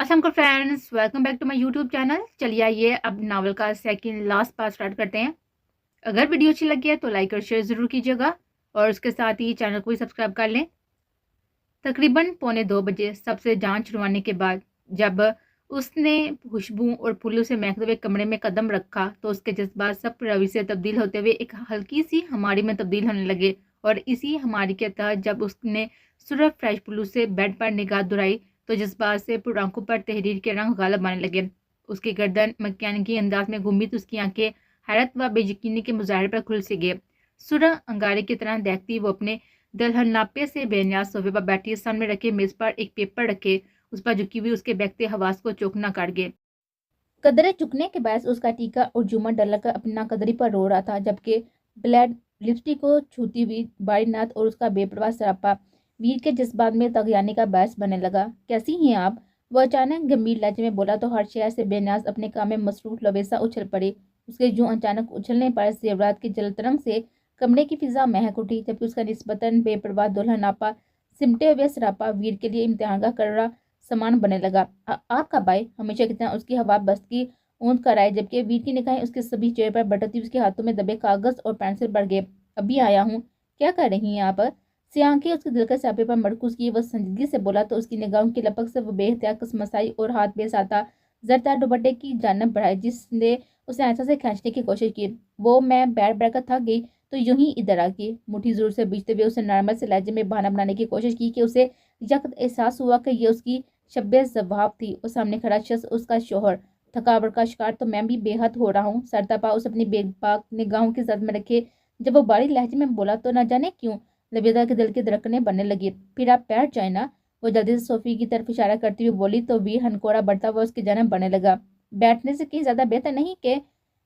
अस्सलाम वालेकुम friends, welcome back to my YouTube channel. चलिए आइए अब नावल का सेकंड लास्ट पार्ट स्टार्ट करते हैं। अगर वीडियो अच्छी लगी है तो लाइक और शेयर ज़रूर कीजिएगा और उसके साथ ही चैनल को भी सब्सक्राइब कर लें। तकरीबन 1:45 सबसे जान छुड़वाने के बाद जब उसने खुशबू और फूलों से महकते हुए कमरे में कदम रखा तो उसके जज्बात सब रवि से तब्दील होते हुए एक हल्की सी हमारी में तब्दील होने लगे। और इसी हमारी के तहत जब उसने सूरज फ्रेश फूलों से बेड पर निगाह दुराई तो जज्बात से पूरी आंखों पर तहरीर के रंग गालब आने लगे। उसकी गर्दन मक्यानगी अंदाज में घूमी तो उसकी आंखें हैरत व बेयकीनी के मुजाहरे पर खुल से गए। सूरज अंगारे की तरह देखती वो अपने दुल्हनापे से बेनियाज सोफे पर बैठी सामने रखे मेज पर एक पेपर रखे उस पर झुकी हुई उसके बहते हवास को चौंकना काट गए। कदरे चुकने के बाद उसका टीका और झूमर डलकर अपना कदरी पर रो रहा था, जबकि ब्लैड लिपस्टिक को छूती हुई बारी नाथ और उसका बेपरवाह सरापा वीर के जज्बात में तगयानी का बायस बनने लगा। कैसी हैं आप? वह अचानक गंभीर लहजे में बोला तो हर शहर से बेनाज अपने काम में मसरूफ लवेसा उछल पड़ी। उसके यूं अचानक उछलने पर जेवरात की जलतरंग से कमरे की फिजा महक उठी, जबकि उसका निस्बतन बेपरवाह दुल्हन आपा सिमटे हुए सरापा वीर के लिए इम्तिहान का करड़ा समान बनने लगा। आपका भाई हमेशा की तरह उसकी हवा बस्त की ऊंध कर आए, जबकि वीर की निगाहें उसके सभी चेहरे पर बटती उसके हाथों में दबे कागज और पेंसिल बढ़ गए। अभी आया हूँ। क्या कर रही हैं आप? सियांखें उसके दिल के सापे पर मरकूज की वह संजीदगी से बोला तो उसकी निगाहों की लपक से वो बेहतिया कसमसाई और हाथ बेसाता जरदार दुपट्टे की जानब बढ़ाई, जिसने उसे ऐसा से खींचने की कोशिश की। वो मैं बैठ बैठकर थक गई तो यूं ही इधर आ गई। मुट्ठी जोर से बीचते हुए उसे नॉर्मल से लहजे में बहाना बनाने की कोशिश की कि उसे यकत एहसास हुआ कि ये उसकी शब्बे जवाब थी और सामने खड़ा शख्स उसका शोहर। थकावट का शिकार तो मैं भी बेहद हो रहा हूँ। सरतपा उस अपनी बेबाक निगाहों की जद में रखे जब वो बारी लहजे में बोला तो न जाने क्यों लबेदा के दिल की धड़कनें बनने लगी। फिर आप बैठ जाए ना, वो जल्दी से सोफी की तरफ इशारा करती हुई बोली तो वीर हनकोरा बढ़ता हुआ उसकी जानब बढ़ने लगा। बैठने से कहीं ज्यादा बेहतर नहीं के?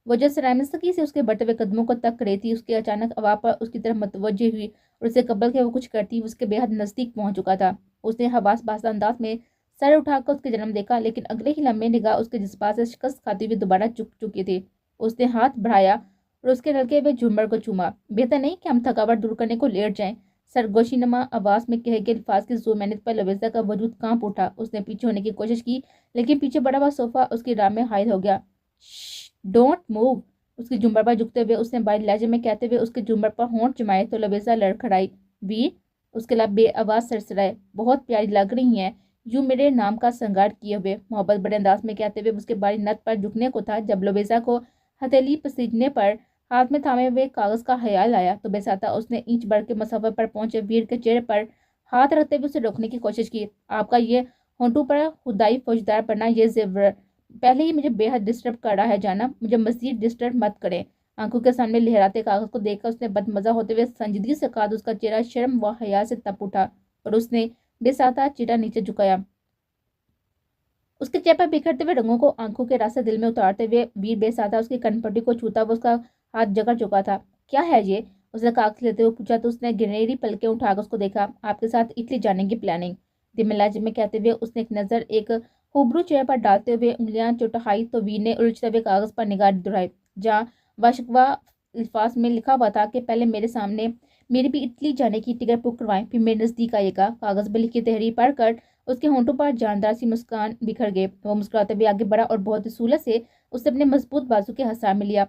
वो जो सरामिसकी से उसके बढ़ते हुए कदमों को तक रही थी, उसके अचानक अवाब पर उसकी तरफ मुतवज्जह हुई और उसे कबल के वो कुछ करती उसके बेहद नजदीक पहुंच चुका था। उसने हवास बासा अंदाज में सर उठाकर उसके जन्म देखा, लेकिन अगले ही लम्हे निगाह उसके जज्बात से शिकस्त खाती हुई दोबारा चुक चुकी थी। उसने हाथ बढ़ाया और उसके नलके हुए झूमर को चूमा। बेहतर नहीं कि हम थकावट दूर करने को लेट जाएं? सरगोशी नमा आवाज में कहे गए अल्फाज की जोर मेहनत पर लवेजा का वजूद कांप उठा। उसने पीछे होने की कोशिश की, लेकिन पीछे बड़ा हुआ सोफा उसकी राह में हायल हो गया। डोंट मूव, उसकी झुमर पर झुकते हुए उसने बारी लहजे में कहते हुए उसके झुमर पर होंठ जमाए तो लवेजा लड़खड़ाई। वीर, उसके लब बेआवाज सरसराए, बहुत प्यारी लग रही हैं यूं मेरे नाम का संगार किए हुए। मोहब्बत बड़े अंदाज में कहते हुए उसके बारी नत पर झुकने को था जब लवेजा को हथेली पसीजने पर हाथ में थामे हुए कागज का ख्याल आया तो बेसाता उसने इंच बढ़ के मसाफे पर पहुंचे वीर के चेहरे पर हाथ रखते हुए उसे रोकने की कोशिश की। आपका ये होंठों पर खुदाई फौजदार पड़ना ये जेवर पहले ही मुझे बेहद डिस्टर्ब कर रहा है। जाना, मुझे मजीद डिस्टर्ब मत करें। आंखों के सामने लहराते कागज को देखकर उसने बदमजा होते हुए संजीदगी से कहा। उसका चेहरा शर्म व हया से तप उठा और उसने बेसाता चिटा नीचे झुकाया। उसके चेहरे पर बिखरते हुए रंगों को आंखों के रास्ते दिल में उतारते हुए वीर बेसाता उसकी कनपट्टी को छूता हुआ उसका हाथ जकड़ चुका था। क्या है ये? उसने कागज लेते हुए पूछा तो उसने गिनेरी पलके उठाकर उसको देखा। आपके साथ इटली जाने की प्लानिंग, धीमे लहजे में कहते हुए उसने एक नजर एक हुबरू चेहरे पर डालते हुए उंगलियां चौटाई तो वीर ने उलझते हुए कागज पर निगाह दुहराई, जहाँ वाशकवा अल्फाज में लिखा हुआ था कि पहले मेरे सामने मेरी भी इटली जाने की टिकट बुक करवाएं, फिर मेरे नजदीक आइएगा। कागज पर लिखी तहरीर पढ़कर उसके होंठों पर जानदार सी मुस्कान बिखर गए। वो मुस्कुराते हुए आगे बढ़ा और बहुत ही सूलत से उसने अपने मजबूत बाजू के हंसा में लिया।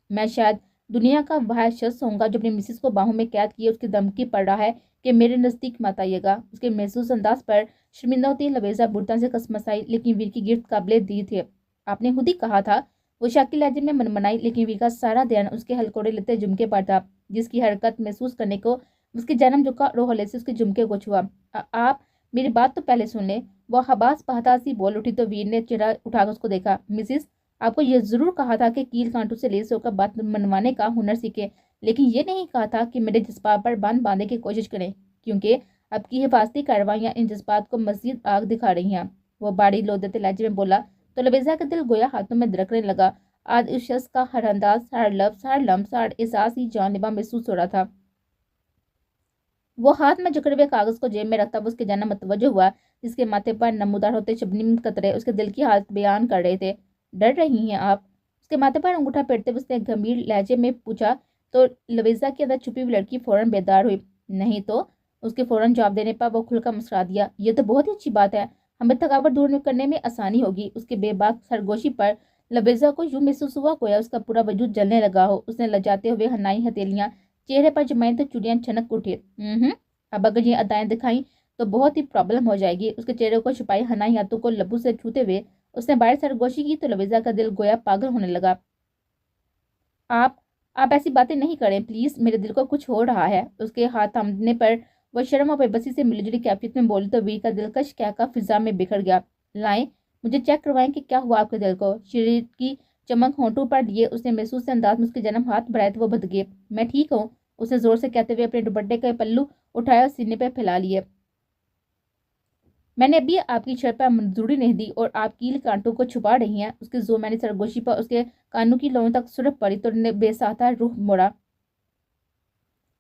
मैं शायद दुनिया का वह शख्स होऊंगा जो अपनी मिसेस को बाहों में कैद किए उसकी धमकी पड़ रहा है कि मेरे नजदीक मत आइएगा। उसके महसूस अंदाज पर शर्मिंदा होती लवेजा बुरता से कसमसाई, लेकिन वीर की गिरफ्त काबिल दी थे। आपने खुद ही कहा था, वो शाकिल लहजे में मनमनाई, लेकिन वीर का सारा ध्यान उसके हलकोड़े लेते झुमके पर था, जिसकी हरकत महसूस करने को उसके जन्म झुका रोहले से उसके झुमके को छुआ। आप मेरी बात तो पहले सुन ले। वह हबास पहता सी बोल उठी तो वीर ने चेहरा उठाकर उसको देखा। मिसिस, आपको यह जरूर कहा था कि कील कांटों से लेस होकर बात मनवाने का हुनर सीखे, लेकिन ये नहीं कहा था कि मेरे जज्बात पर बांध बांधने की कोशिश करें, क्योंकि अब की हिफाजती कार्रवाइयां इन जज्बात को मजीद आग दिखा रही हैं। वो बाड़ी लोदते लहजे में बोला तो लबेजा का दिल गोया हाथों में दरकने लगा। आज उस शख्स का हर अंदाज, हर लफ्ज, हर लम्स, हर एहसास ही जानलेवा महसूस हो रहा था। वो हाथ में जकड़े हुए कागज को जेब में रखता हुआ उसके जाना मतवजह हुआ, जिसके माथे पर नमूदार होते शबनम कतरे उसके दिल की हालत बयान कर रहे थे। डर रही हैं आप? उसके माथे पर अंगूठा फेरते हुए उसने गंभीर लहजे में पूछा तो लवेजा के अंदर छुपी हुई लड़की फौरन बेदार हुई। नहीं तो, उसके फौरन जवाब देने पर वो खुलकर मुस्कुरा दिया। ये तो बहुत ही अच्छी बात है। हमें थकावट दूर करने में आसानी होगी। उसके बेबाक सरगोशी पर लबेजा को यूं महसूस हुआ गोया उसका पूरा वजूद जलने लगा हो। उसने लजाते हुए हनाई हथेलियां चेहरे पर जमाई तो चुड़ियां छनक उठी। अब अगर ये अदाएं दिखाई तो बहुत ही प्रॉब्लम हो जाएगी। उसके चेहरे को छुपाई हनाई हाथों को लबू से छूते हुए उसने बाहर सरगोशी की तो लबेजा का दिल गोया पागल होने लगा। आप ऐसी बातें नहीं करें प्लीज, मेरे दिल को कुछ हो रहा है। उसके हाथ थामने पर वह शर्म और बेबसी से मिलीजुली कैफियत में बोली तो वीर का दिलकश क्या फिजा में बिखर गया। लाएं, मुझे चेक करवाएं कि क्या हुआ आपके दिल को। शरीर की चमक होंठों पर लिए उसने महसूस अंदाज में उसके जन्म हाथ बढ़ाए तो वो बद गए। मैं ठीक हूँ, उसने जोर से कहते हुए अपने दुपट्टे के पल्लू उठाया और सीने पर फैला लिए। मैंने अभी आपकी शर्त पर मंजूरी नहीं दी और आप कील कांटों को छुपा रही हैं। उसके जो मैंने सरगोशी पर उसके कानों की लोगों तक सुरख पड़ी तो ने बेसाता रुख मोड़ा।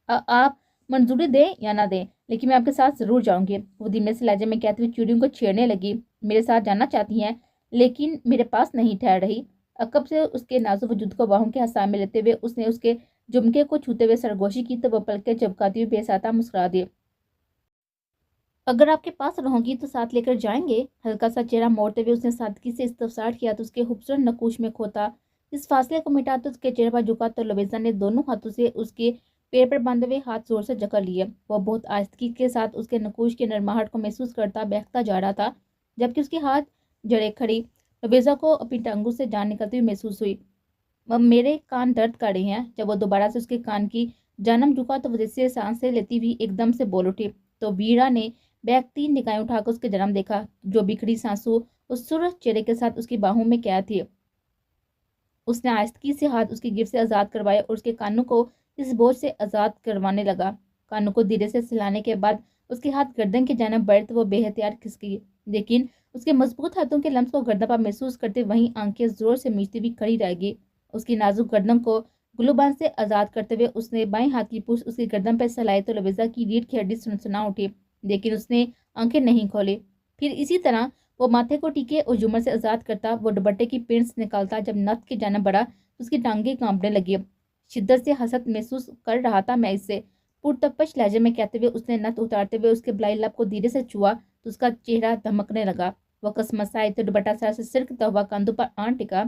आप मंजूरी दें या ना दें, लेकिन मैं आपके साथ जरूर जाऊंगी, वो धीमे से लहजे में कहते हुए चूड़ियों को छेड़ने लगी। मेरे साथ जाना चाहती हैं लेकिन मेरे पास नहीं ठहर रही। अकब से उसके नाजुक वजूद को बाहों के हंसा में लेते हुए उसने उसके जुमके को छूते हुए सरगोशी की तो वह पलके चमकाती हुई बेसाता मुस्कुरा दी। अगर आपके पास रहूंगी तो साथ लेकर जाएंगे। हल्का सा चेहरा मोड़ते हुए उसने सादगी से इस्तफसार किया तो उसके खूबसूरत नकूश में खोता इस फासले को मिटा तो उसके चेहरे पर झुका तो लबेजा ने दोनों हाथों से उसके पैर पर बांधे हुए हाथ जोर से जकड़ लिए। वह बहुत आहिस्तगी के साथ उसके नकूश के नरमाहट को महसूस करता बहकता जा रहा था, जबकि उसके हाथ जड़े खड़ी लबेजा को अपनी टांगों से जान निकलती हुई महसूस हुई। मेरे कान दर्द कर रहे हैं। जब वो दोबारा से उसके कान की जानब झुका तो वजह से सांसें लेती हुई एकदम से बोल उठी तो वीरा ने बहकती निगाहें उठाकर उसके जन्म देखा, जो बिखरी सांसों उस सुरख चेहरे के साथ उसकी बाहों में कैद थी। उसने आहिस्तगी से हाथ उसकी गिरफ्त से आज़ाद करवाए और उसके कानों को इस बोझ से आज़ाद करवाने लगा। कानों को धीरे से सिलाने के बाद उसके हाथ गर्दन के जानब बढ़े तो वो बेहतियात खिसकी, लेकिन उसके मजबूत हाथों के लम्स को गर्दन पर महसूस करते वहीं आंखें जोर से मीचती हुई खड़ी रहेगी। उसकी नाजुक गर्दन को गुलूबान से आज़ाद करते हुए उसने बाएं हाथ की पूछ उसकी गर्दन पर सलाई तो लबेजा की रीढ़ की हड्डी सुनसुना उठी, लेकिन उसने आंखें नहीं खोली। फिर इसी तरह वो माथे को टीके और झूमर से आज़ाद करता वो दुपट्टे की पिंस निकालता। जब नथ के जानब बढ़ा तो उसकी टांगें कांपने लगी। शिद्दत से हसरत महसूस कर रहा था मैं इससे, पुरतपश लहजे में कहते हुए उसने नथ उतारते हुए उसके बलाई लब को धीरे से छुआ तो उसका चेहरा धमकने लगा। वह कसमसाए तो दुपट्टा सर से सिरकता हुआ कंधों पर आन टिका।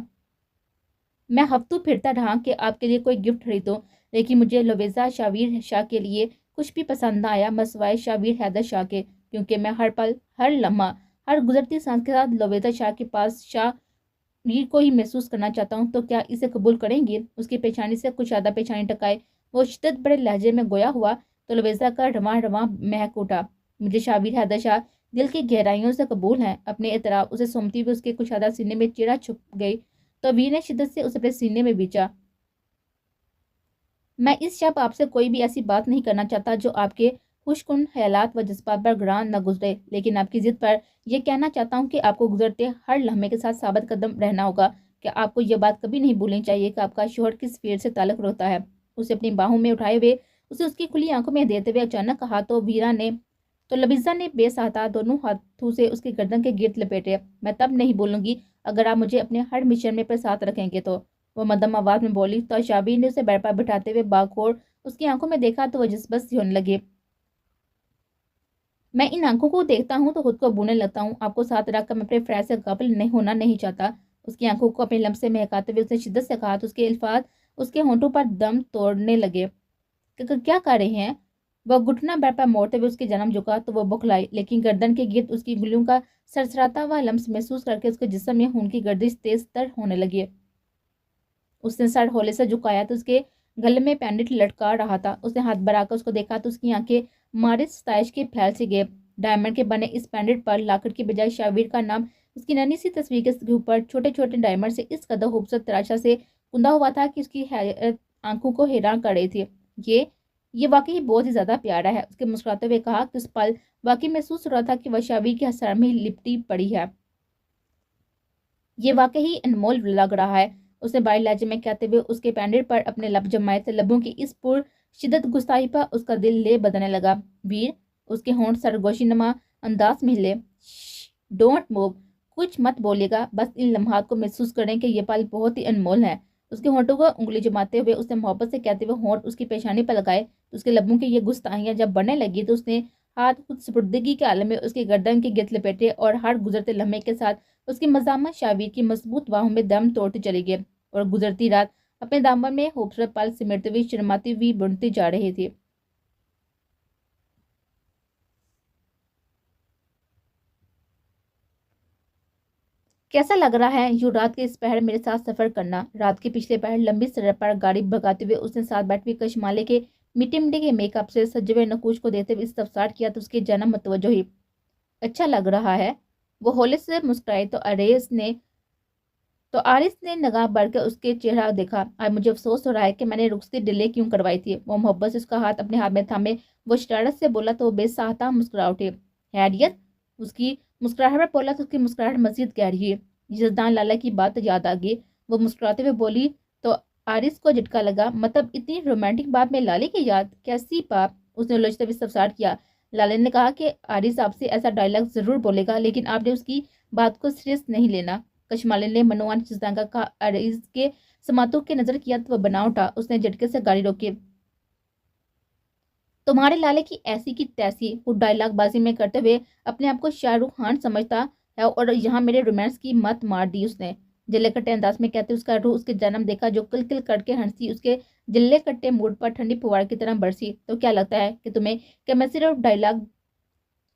मैं हफ्तों फिरता रहा कि आपके लिए कोई गिफ्ट खरीदूं, लेकिन मुझे लबेजा शावीर शाह के लिए कुछ भी पसंद ना आया मसवाए शावीर हैदर शाह के, क्योंकि मैं हर पल हर लम्हा हर गुजरती सांस के साथ लबेजा शाह के पास शावीर को ही महसूस करना चाहता हूँ। तो क्या इसे कबूल करेंगे? उसकी पेशानी से कुछ ज़्यादा पेशानी टकाए वो शिद्दत बड़े लहजे में गोया हुआ तो लबेजा का रवां रवां महक उठा। मुझे शावीर हैदर शाह दिल की गहराइयों से कबूल है। अपने एतराफ़ उसे सुनती हुई उसके कुछ ज़्यादा सीने में चेहरा छुप गई तो वीर ने शिद्दत से उसे अपने सीने में बीचा। मैं इस शब आपसे कोई भी ऐसी बात नहीं करना चाहता जो आपके खुशकुन ख्यालात व जज्बात पर ग्रान न गुजरे, लेकिन आपकी जिद पर यह कहना चाहता हूँ कि आपको गुजरते हर लम्हे के साथ साबित कदम रहना होगा कि आपको यह बात कभी नहीं भूलनी चाहिए कि आपका शोहर किस फील्ड से ताल्लुक रखता है। उसे अपनी बाहों में उठाए हुए उसे उसकी खुली आंखों में देते हुए अचानक कहा तो लबीजा ने बेसहारा दोनों हाथों से उसकी गर्दन के गिर्द लपेटे। मैं तब नहीं बोलूंगी अगर आप मुझे अपने हर मिशन में पर साथ रखेंगे तो, वो मध्यम आवाज में बोली तो शाबीर ने उसे बेड पर बिठाते हुए बाखोर उसकी आंखों में देखा तो वह जज्बत होने लगे। मैं इन आंखों को देखता हूँ तो खुद को भूलने लगता हूँ। आपको साथ रखकर मैं अपने फैज से काबिल नहीं होना नहीं चाहता। उसकी आंखों को अपने लम्ब से महकाते हुए उसने शिद्दत से कहा तो उसके अल्फाज उसके होंठों पर दम तोड़ने लगे। क्या कर रहे हैं? वह घुटना बेड पर मोड़ते हुए उसके जन्म झुका तो वह बुखलाई, लेकिन गर्दन के गिर्द उसकी उंगलियों का सरसराता हुआ लम्स महसूस करके उसके जिस्म में खून की गर्दिश तेज तर होने लगी। उसने सर होले से झुकाया तो उसके गले में पेंडेंट लटका रहा था। उसने हाथ बढ़ाकर उसको देखा तो उसकी आंखें मारे सताइश के फैल से गए। डायमंड के बने इस पेंडेंट पर लाकड़ की बजाय शावीर का नाम उसकी नन्ही सी तस्वीर के ऊपर छोटे छोटे डायमंड से इस कदर खूबसूरत तराशा से कुंदा हुआ था कि उसकी आंखों को हैरान कर रही थी। ये वाकई बहुत ही ज्यादा प्यारा है, उसके मुस्कुराते हुए कहा कि उस पल वाकई महसूस हो रहा था कि वह शावीर के हसार में लिपटी पड़ी है। ये वाकई ही अनमोल लग रहा है, उसने बाई लहजे में कहते हुए उसके पेंडेंट पर अपने लब जमाए थे। लबों की इस पुर शिद्दत गुस्ताही पर उसका दिल ले बदलने लगा। वीर, उसके होंठ सरगोशी नमा अंदाज में हिले। डोंट मूव, कुछ मत बोलेगा, बस इन लम्हात को महसूस करें कि ये पल बहुत ही अनमोल है। उसके होंठों को उंगली जमाते हुए उसने मोहब्बत से कहते हुए होंठ उसकी पेशानी पर लगाए तो उसके लबों की ये गुस्ताहियां जब बढ़ने लगी तो उसने ہاتھ خود سپردگی کے عالم میں اس کی گردن کے گرد لپیٹے اور ہر گزرتے لمحے کے ساتھ اس کی مزاحمت شاویر کی مضبوط باہوں میں دم توڑتے چلی گئے اور گزرتی رات اپنے دامن میں خوبصورت پال سمیٹتے ہوئے شرماتی ہوئی بڑھتی جا رہی تھی۔ کیسا لگ رہا ہے یوں رات کے اس پہر میرے ساتھ سفر کرنا؟ رات کے پچھلے پہر لمبی سڑک پر گاڑی بھگاتے ہوئے اس نے ساتھ بیٹھے ہوئے کشمالے کے مٹی مٹی کے میک اپ سے سجے ہوئے نقوش کو دیکھتے ہوئے استفسار کیا تو اس کی جانب متوجہ ہوئی۔ اچھا لگ رہا ہے؟ وہ ہولے سے مسکرائی تو آرس نے نگاہ بڑھ کر اس کے چہرہ دیکھا۔ آج مجھے افسوس ہو رہا ہے کہ میں نے رخصتی ڈیلے کیوں کروائی تھی۔ وہ محبت سے اس کا ہاتھ اپنے ہاتھ میں تھامے وہ شرارت سے بولا تو وہ بے ساختہ مسکرا اٹھے۔ خیریت؟ اس کی مسکراہٹ پر بولا تو اس کی مسکراہٹ مزید گہری ہوئی۔ جزدان لالا کی بات یاد آ گئی۔ وہ مسکراتے ہوئے بولی تو آرس کو جھٹکا لگا۔ مطلب اتنی رومانٹک بات میں لالے کی یاد؟ کیسی بات؟ اس نے الجھتے ہوئے استفسار کیا۔ لالے نے کہا کہ آرس آپ سے ایسا ڈائلاگ ضرور بولے گا لیکن آپ نے اس کی بات کو سیریس نہیں لینا۔ کشمالے نے منوان جزدان کا کہا۔ آرس کے سماتوں کے نظر کیا تو وہ بنا اٹھا۔ اس نے جھٹکے سے گاڑی روکی۔ تمہارے لالے کی ایسی کی تیسی، وہ ڈائلاگ بازی میں کرتے ہوئے اپنے آپ کو شاہ رخ خان سمجھتا ہے اور یہاں میرے رومانس کی مت مار دی اس نے، جلے کٹے انداز میں کہتے اس کا روح اس کے جنم دیکھا جو کل کل کر کے ہنسی اس کے جلے کٹے موڈ پر ٹھنڈی پھوار کی طرح برسی۔ تو کیا لگتا ہے کہ تمہیں کہ میں صرف ڈائلاگ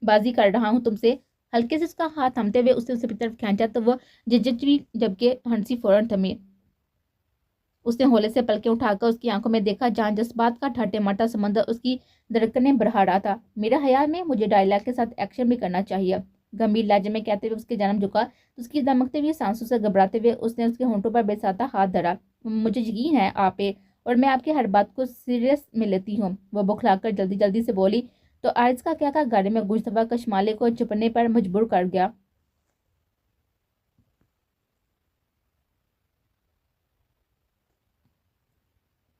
بازی کر رہا ہوں تم سے؟ ہلکے سے اس کا ہاتھ تھمتے ہوئے اس نے اسے طرف کھینچا تو وہ جھجکی جبکہ ہنسی فوراً تھمی۔ اس نے ہولے سے پلکیں اٹھا کر اس کی آنکھوں میں دیکھا جہاں جذبات کا ٹھاٹے ماٹا سمندر اس کی دھڑکنیں بڑھا رہا تھا۔ میرا خیال میں مجھے ڈائلاگ کے ساتھ ایکشن بھی کرنا چاہیے، گمبھیر لہجے میں کہتے ہوئے اس کے جانب جھکا تو اس کی دمکتے ہوئے سانسوں سے گھبراتے ہوئے اس نے اس کے ہونٹوں پر بے سادہ ہاتھ دھرا۔ مجھے یقین ہے آپ پہ اور میں آپ کی ہر بات کو سیریس میں لیتی ہوں، وہ بکھلا کر جلدی جلدی سے بولی تو آرس کا کیا گاڑی میں گونجتا ہوا کشمالے کو چپنے پر مجبور کر گیا۔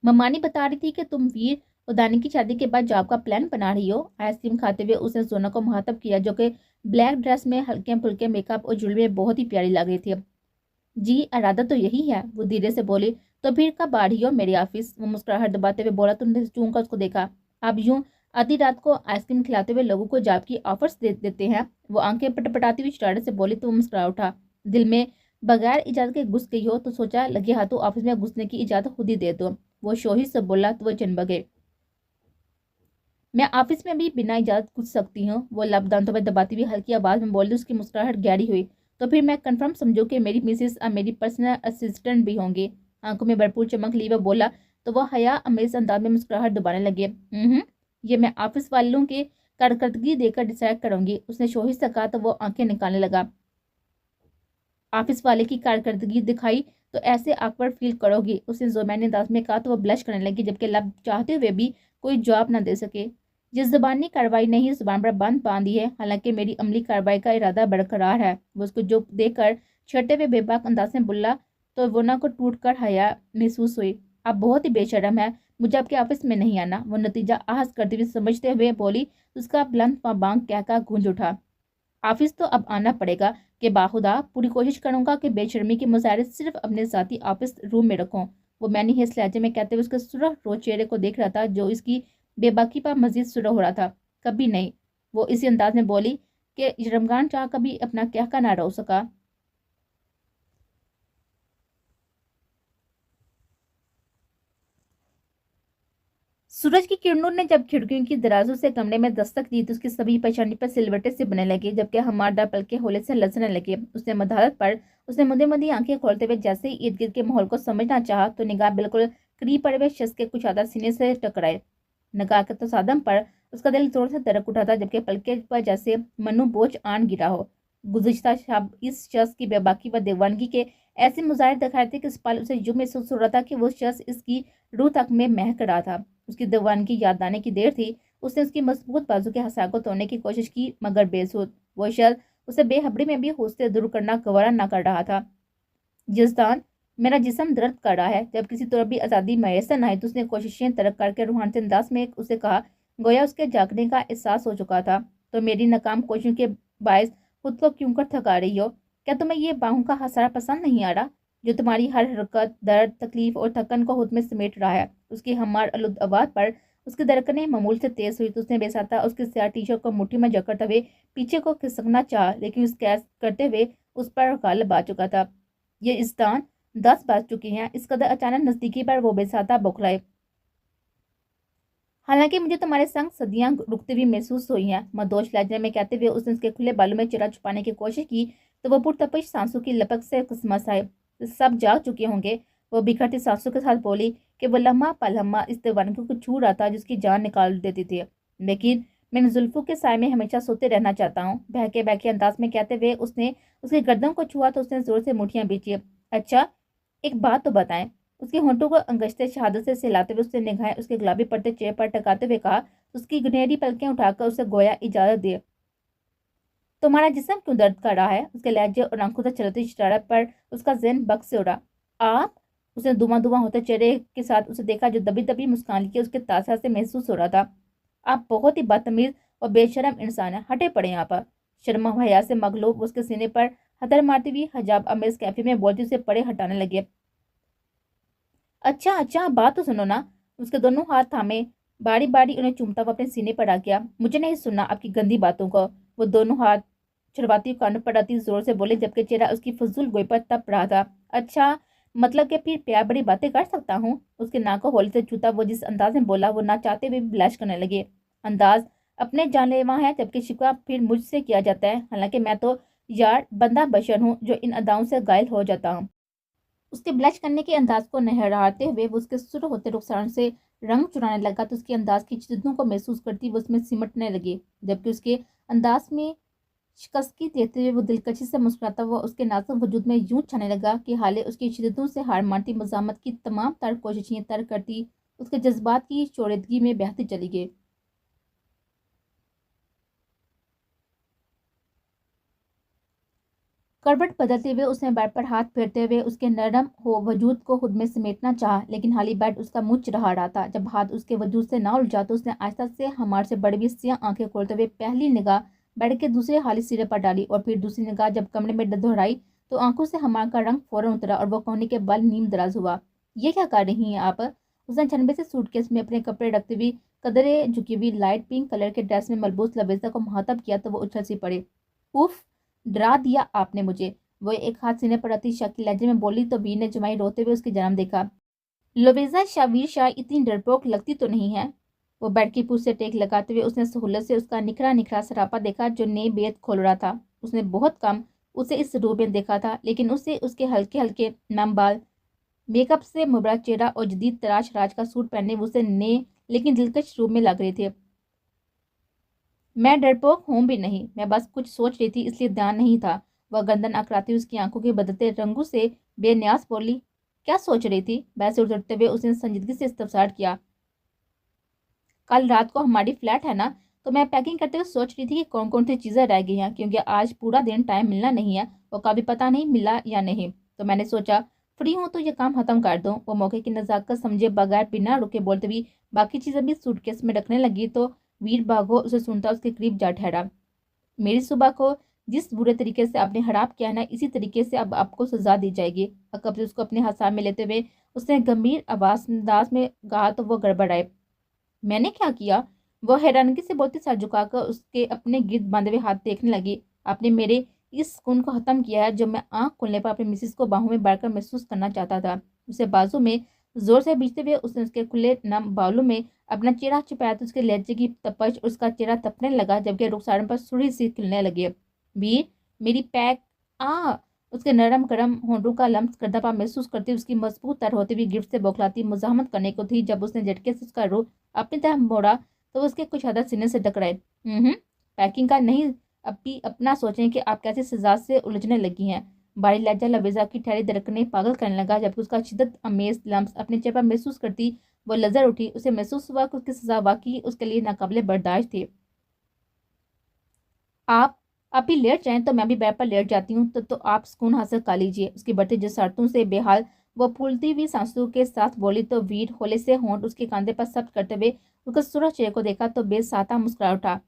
ممانی بتا رہی تھی کہ تم ویر ادانی کی شادی کے بعد جاب کا پلان بنا رہی ہو۔ آئس کریم کھاتے ہوئے اس نے سونا کو مخاطب کیا جو کہ بلیک ڈریس میں ہلکے پھلکے میک اپ اور جولری میں بہت ہی پیاری لگ رہی تھی۔ جی ارادہ تو یہی ہے، وہ دھیرے سے بولی۔ تو پھر کب آ رہی ہو میرے آفس؟ وہ مسکراہٹ دباتے ہوئے بولا۔ تم نے چون کر اس کو دیکھا۔ اب یوں آدھی رات کو آئس کریم کھلاتے ہوئے لوگوں کو جاب کی آفرز دیتے ہیں؟ وہ آنکھیں پٹپٹاتی ہوئی شرارت سے بولی تو وہ مسکرا اٹھا۔ دل میں بغیر اجازت کے گھس گئی ہو تو سوچا لگے ہاتھوں آفس میں گھسنے کی اجازت خود ہی دے دو، وہ شوہی سے بولا تو وہ چن بگے۔ میں آفس میں بھی بنا اجازت گھس سکتی ہوں، وہ لب دانتوں میں دباتی ہوئی ہلکی آواز میں بولی۔ اس کی مسکراہٹ گہری ہوئی۔ تو پھر میں کنفرم سمجھو کہ میری مسز اب میری پرسنل اسسٹنٹ بھی ہوں گی؟ آنکھوں میں بھرپور چمک لی وہ بولا تو وہ حیا امیز انداز میں مسکراہٹ دبانے لگے۔ یہ میں آفس والوں کے کارکردگی دے کر ڈیسائیڈ کروں گی، اس نے شوہی سے کہا تو وہ آنکھیں نکالنے لگا۔ آفس والے کی کارکردگی دکھائی تو ایسے آکورڈ فیل کرو گی، اس نے زومینی انداز میں کہا تو وہ بلش کرنے لگی جبکہ لب چاہتے ہوئے بھی کوئی جواب نہ دے سکے۔ جس زبانی کارروائی نے ہی زبان پر بند باندھی ہے، حالانکہ میری عملی کارروائی کا ارادہ برقرار ہے، وہ اس کو جو دے کر چھٹے ہوئے بے باک انداز میں بولا تو ونا کو ٹوٹ کر حیا محسوس ہوئی۔ اب بہت ہی بے شرم ہے، مجھے آپ کے آفس میں نہیں آنا، وہ نتیجہ آہذ کرتے ہوئے سمجھتے ہوئے بولی۔ اس کا بلند بانگ کہہ کر گونج اٹھا۔ آفس تو اب آنا پڑے گا کہ باخدا پوری کوشش کروں گا کہ بے شرمی کے مظاہرے صرف اپنے ذاتی آفس روم میں رکھوں، وہ مینی ہس لہجے میں کہتے ہوئے اس کے سرخ رو چہرے کو دیکھ رہا تھا جو اس کی بے باکی پر مزید سرخ ہو رہا تھا۔ کبھی نہیں، وہ اسی انداز میں بولی کہ رمضان چاہ کبھی اپنا کہہ نہ رو سکا۔ سورج کی کرنوں نے جب کھڑکیوں کی درازوں سے کمرے میں دستک دی تو اس کی سبھی پیشانی پر سلوٹے سے بننے لگے جبکہ ہمارڈا پلکے ہولے سے لرزنے لگے۔ اس نے مداحت پر اس نے مدی مدی آنکھیں کھولتے ہوئے جیسے ہی ارد گرد کے ماحول کو سمجھنا چاہا تو نگاہ بالکل قریب پڑے ہوئے شخص کے کشادہ سینے سے ٹکرائے۔ نگاہ کے تصادم پر اس کا دل زور سے دھڑک اٹھا تھا جبکہ پلکے پر جیسے منو بوجھ آن گرا ہو۔ گزشتہ شب اس شخص کی بے باکی و دیوانگی کے ایسے مظاہر دکھائے تھے کہ اس پل اسے یوں محسوس ہو رہا تھا کہ وہ شخص اس کی روح تک میں مہک رہا تھا۔ اس کی دیوانگی یاد آنے کی دیر تھی، اس نے اس کی مضبوط بازو کے حصا کو توڑنے کی کوشش کی مگر بے سود۔ وہ شخص اسے بے خبری میں بھی ہوش سے دور کرنا گوارا نہ کر رہا تھا۔ جزدان، میرا جسم درد کر رہا ہے، جب کسی طور بھی آزادی میسر نہ آئی تو اس نے کوششیں ترک کر کے روحانی انداز میں اسے کہا گویا اس کے جاگنے کا احساس ہو چکا تھا۔ تو میری ناکام کوششوں کے باعث خود کو کیوں کر تھکا رہی ہو؟ کیا تمہیں یہ باہوں کا حسارہ پسند نہیں آ رہا جو تمہاری ہر حرکت درد تکلیف اور تھکن کو خود میں سمیٹ رہا ہے؟ اس کی ہمار آلود آواز پر اس کی धड़कनें मामूल से तेज हुई तो उसने बेसाता उसकी स्याह टी शर्ट को मुट्ठी में जकड़ते हुए पीछे को खिसकना चाहा, लेकिन उस कैच करते हुए उस पर गालिब आ चुका था। ये इस्तान 10 बज चुकी हैं। इस कदर अचानक नजदीकी पर वो बेसाता बौखलाए। हालांकि मुझे तुम्हारे संग सदियां रुकती हुई महसूस हुई हैं, मदोश लहजे में कहते हुए उसने उसके खुले बालों में चेहरा छुपाने की कोशिश की तो वो पुरतपिश सांसों की लपक से कसमस आए। सब जाग चुके होंगे, वो बिखरती सांसों के साथ बोली कि वो लम्हा पलम्हा इस दीवानगी को छू रहा था जिसकी जान निकाल देती थी। लेकिन मैं इन जुल्फों के साय में हमेशा सोते रहना चाहता हूँ, बहके बहके अंदाज में कहते हुए उसने उसकी गर्दन को छुआ तो उसने जोर से मुठियां बीची। अच्छा, एक बात तो बताएं। उसके होंठों को अंगश्ते शहादत से सहलाते हुए उसने निगाहें उसके गुलाबी पड़ते चेहरे पर टकाते हुए कहा, उसकी गुनहरी पलकें उठाकर उसे गोया इजाजत दे। तुम्हारा जिस्म क्यों दर्द कर रहा है? उसके लहजे और आंखों से चलती शरारत पर उसका ज़हन बक से उड़ा। आप? उसने धुआं धुआं होते चेहरे के साथ उसे देखा जो दबी दबी मुस्कान के उसके तासा से महसूस हो रहा था। आप बहुत ही बदतमीज और बेशरम इंसान है, हटे पड़े यहाँ पर। शर्मा हया से मगलूब उसके सीने पर हथर मारती हुई हजाब अमेज कैफे में बोलती उसे पड़े हटाने लगे। अच्छा अच्छा, बात तो सुनो ना। उसके दोनों हाथ थामे बारी बारी उन्हें चूमता हुआ अपने सीने पर आ गया। मुझे नहीं सुनना आपकी गंदी बातों को। वो दोनों हाथ छुड़वाती कानों पर आती जोर से बोले जबकि चेहरा उसकी फजूल गोई पर तप रहा था। अच्छा, मतलब कि फिर प्यार बड़ी बातें कर सकता हूँ? उसके नाक को होली से छूता वो जिस अंदाज में बोला वो ना चाहते हुए भी ब्लश करने लगे। अंदाज अपने जानलेवा है जबकि शिकवा फिर मुझसे किया जाता है। हालांकि मैं तो यार बंदा बशर हूँ जो इन अदाओं से घायल हो जाता हूँ। उसके ब्लश करने के अंदाज को नहराते हुए वो उसके सुर होते रुखसार से रंग चुराने लगा तो उसके अंदाज की शिद्दतों को महसूस करती वो उसमें सिमटने लगी, जबकि उसके अंदाज में शिकस्की देते हुए वो दिलकशी से मुस्कुराता हुआ उसके नाजुक वजूद में यूं छाने लगा कि हाले उसकी शिद्दतों से हार मानती मजामत की तमाम तर कोशिशें तर्क करती उसके जज्बात की शोरीदगी में बहती चली गई। करवट बदलते हुए उसने बेड पर हाथ फेरते हुए उसके नरम हो वजूद को खुद में समेटना चाहा, लेकिन हाली बेड उसका मुंह रहा था। जब हाथ उसके वजूद से ना उलझा तो उसने आहिस्ता से हमार से बड़ी हुई सियाह आंखें खोलते हुए पहली निगाह बेड के दूसरे हाली सिरे पर डाली और फिर दूसरी निगाह जब कमरे में दोहराई तो आंखों से हमार का रंग फौरन उतरा और वो कोहनी के बल नीम दराज हुआ। ये क्या कर रही हैं आप? उसने छनबे से सूटकेस में अपने कपड़े रखते हुए कदरे झुकी हुई लाइट पिंक कलर के ड्रेस में मलबूस लबेजा को मुहातब किया तो वो उछल सी पड़े। उफ, डरा दिया आपने मुझे। वो एक हाथ सीने पर अति शकील लहजे में बोली तो वीर ने जुमाई रोते हुए उसकी जन्म देखा। लोबेजा शावीर शाह इतनी डरपोक लगती तो नहीं है। वो बेड की पूछ से टेक लगाते हुए उसने सहूलत से उसका निखरा निखरा सरापा देखा जो नए बेद खोल रहा था। उसने बहुत कम उसे इस रूप में देखा था, लेकिन उसे उसके हल्के हल्के नम बाल, मेकअप से मुबरा चेहरा और जदीद तराश राज का सूट पहने उसे नए लेकिन दिलकश रूप में लग रहे थे। मैं डरपोक हूं भी नहीं, मैं बस कुछ सोच रही थी इसलिए ध्यान नहीं था। वह गर्दन अकड़ाती उसकी आंखों के बदलते रंगों से बेन्यास बोली। क्या सोच रही थी? वैसे उठते हुए उसने संजीदगी से इस्तफसार किया। कल रात को हमारी फ्लैट है ना, तो मैं पैकिंग करते हुए सोच रही थी कि कौन कौन सी चीज़ें रह गई हैं, क्योंकि आज पूरा दिन टाइम मिलना नहीं है और कभी पता नहीं मिला या नहीं। तो मैंने सोचा फ्री हूँ तो ये काम खत्म कर दूँ। वो मौके की नज़ाकत समझे बगैर बिना रुके बोलते हुए बाकी चीज़ें भी सूटकेस में रखने लगी तो वीर भागो उसे सुनता उसके करीब जा ठहरा। मेरी सुबह को जिस बुरे तरीके से आपने हड़प किया ना, इसी तरीके से अब आपको सजा दी जाएगी। अकब से उसको अपने हाथ में लेते हुए उसने गंभीर आवाज अंदाज में कहा तो वो गड़बड़ाए। मैंने क्या किया? वो हैरानगी से बोलती सर झुकाकर उसके अपने गिर्द बांधे हुए हाथ देखने लगी। आपने मेरे इस सुकून को खत्म किया है जो मैं आंख खोलने पर अपनी मिसिस को बाहों में बढ़कर महसूस करना चाहता था। उसे बाजू में जोर से बीचते हुए उसने उसके खुले नम बालों में अपना चेहरा छिपाया तो उसके लहजे की तपश उसका चेहरा तपने लगा जबकि रुखसारन पर सुड़ी सी खिलने लगी। वीर, मेरी पैक आ उसके नरम गरम होंठों का लम्स करदा पा महसूस करती उसकी मजबूत तर होती हुई गिफ्ट से बौखलाती मुजाहमत करने को थी। जब उसने झटके से उसका रुख अपनी तरफ मोड़ा तो उसके कुछ हद सीने से टकराए। पैकिंग का नहीं, अभी अपना सोचें कि आप कैसे सजा से उलझने लगी हैं। बारी लहजा लबेजा की ठहरी दरकने पागल करने लगा जबकि उसका शिद्दत अमेज लम्स अपने चेहरे पर महसूस करती वो लजर उठी। उसे महसूस हुआ कि उसकी सजा वाकई उसके लिए नाकाबिले बर्दाश्त थी। आप भी लेट जाएं तो मैं भी बेड पर लेट जाती हूँ, तो आप सुकून हासिल कर लीजिए। उसकी बढ़ती जसारतों से बेहाल वो फूलती हुई सांसों के साथ बोली तो वीर होले से होंठ उसके कंधे पर सब्ज करते हुए उसके सुरख चेहरे को देखा तो बेसाता मुस्कुरा उठा।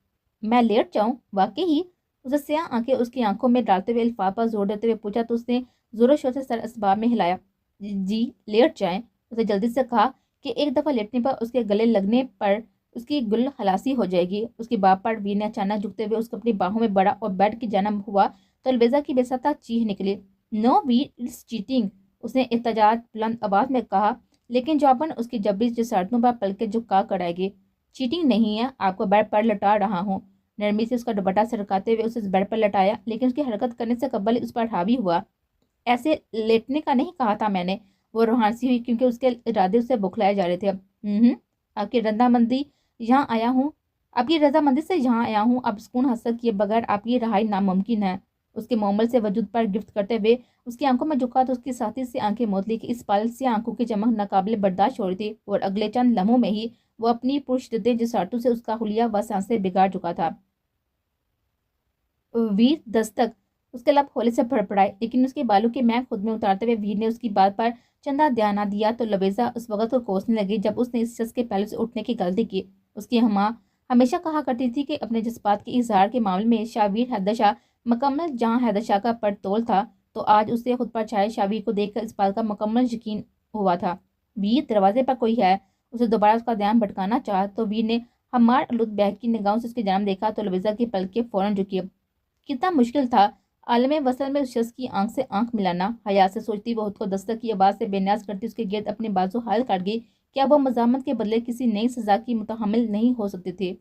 मैं लेट जाऊं? वाकई ही? उसे स्याह आंखें उसकी आंखों में डालते हुए अल्फाज पर जोर देते हुए पूछा तो उसने जोरों शोर से सर इसबाब में हिलाया। जी लेट जाएं? उसे जल्दी से कहा کہ ایک دفعہ لیٹنے پر اس کے گلے لگنے پر اس کی گل خلاصی ہو جائے گی۔ اس کی باپ پر ویر نے اچانک جھکتے ہوئے اس کو اپنی باہوں میں بڑا اور بیڈ کی جانب ہوا تو الویزا کی بے سطح چیخ نکلی۔ نو ویر، اٹس چیٹنگ، اس نے احتجاج بلند آواز میں کہا، لیکن جواباً اس کی جبری جسارتوں پر پلکیں جھکا کر آئے گی۔ چیٹنگ نہیں ہے، آپ کو بیڈ پر لٹا رہا ہوں۔ نرمی سے اس کا دوپٹہ سرکاتے ہوئے اسے بیڈ پر لٹایا، لیکن اس کی حرکت کرنے سے قبل اس پر حاوی ہوا۔ ایسے لیٹنے کا نہیں کہا تھا میں نے، وہ روحانسی ہوئی کیونکہ اس کے ارادے اسے بکھلائے جا رہے تھے۔ آپ کی رضامندی یہاں آیا ہوں، آپ کی رضامندی سے یہاں آیا ہوں۔ اب سکون حاصل کیے بغیر آپ کی رہائی ناممکن ہے۔ اس کے مومل سے وجود پر گرفت کرتے ہوئے اس کی آنکھوں میں جھکا تو اس کی ساتھی سے آنکھیں موتلی کی اس پال سے آنکھوں کی چمک ناقابل برداشت ہو رہی تھی، اور اگلے چند لمحوں میں ہی وہ اپنی پرشدت جسارتوں سے اس کا حلیہ و سانسیں بگاڑ چکا تھا۔ ویر دستک، اس کے لب ہولے سے پھڑپڑائے، لیکن اس کے بالوں کی مہک خود میں اتارتے ہوئے ویر نے اس کی بات پر چندہ دھیان نہ دیا تو لویزا اس وقت کو کوسنے لگی جب اس نے اس شخص کے پہلو سے اٹھنے کی غلطی کی۔ اس کی ماں ہمیشہ کہا کرتی تھی کہ اپنے جذبات کے اظہار کے معاملے میں شاویر حیدر شاہ مکمل، جہاں حیدر شاہ کا پر تول تھا، تو آج اسے خود پر چھائے شاویر کو دیکھ کر اس بات کا مکمل یقین ہوا تھا۔ ویر، دروازے پر کوئی ہے، اسے دوبارہ اس کا دھیان بھٹکانا چاہا تو ویر نے ہمار آلود بہک کی نگاہوں سے اس کی جانب دیکھا تو لویزا کی پلکیں فوراً جھکی۔ کتنا مشکل تھا عالم وصل میں اس شخص کی آنکھ سے آنکھ ملانا۔ حیا سے سوچتی وہ خود کو دستک کی آواز سے بے نیاز کرتی اس کے گرد اپنے بازو حائل کر گئی۔ کیا وہ مزاحمت کے بدلے کسی نئی سزا کی متحمل نہیں ہو سکتی تھی؟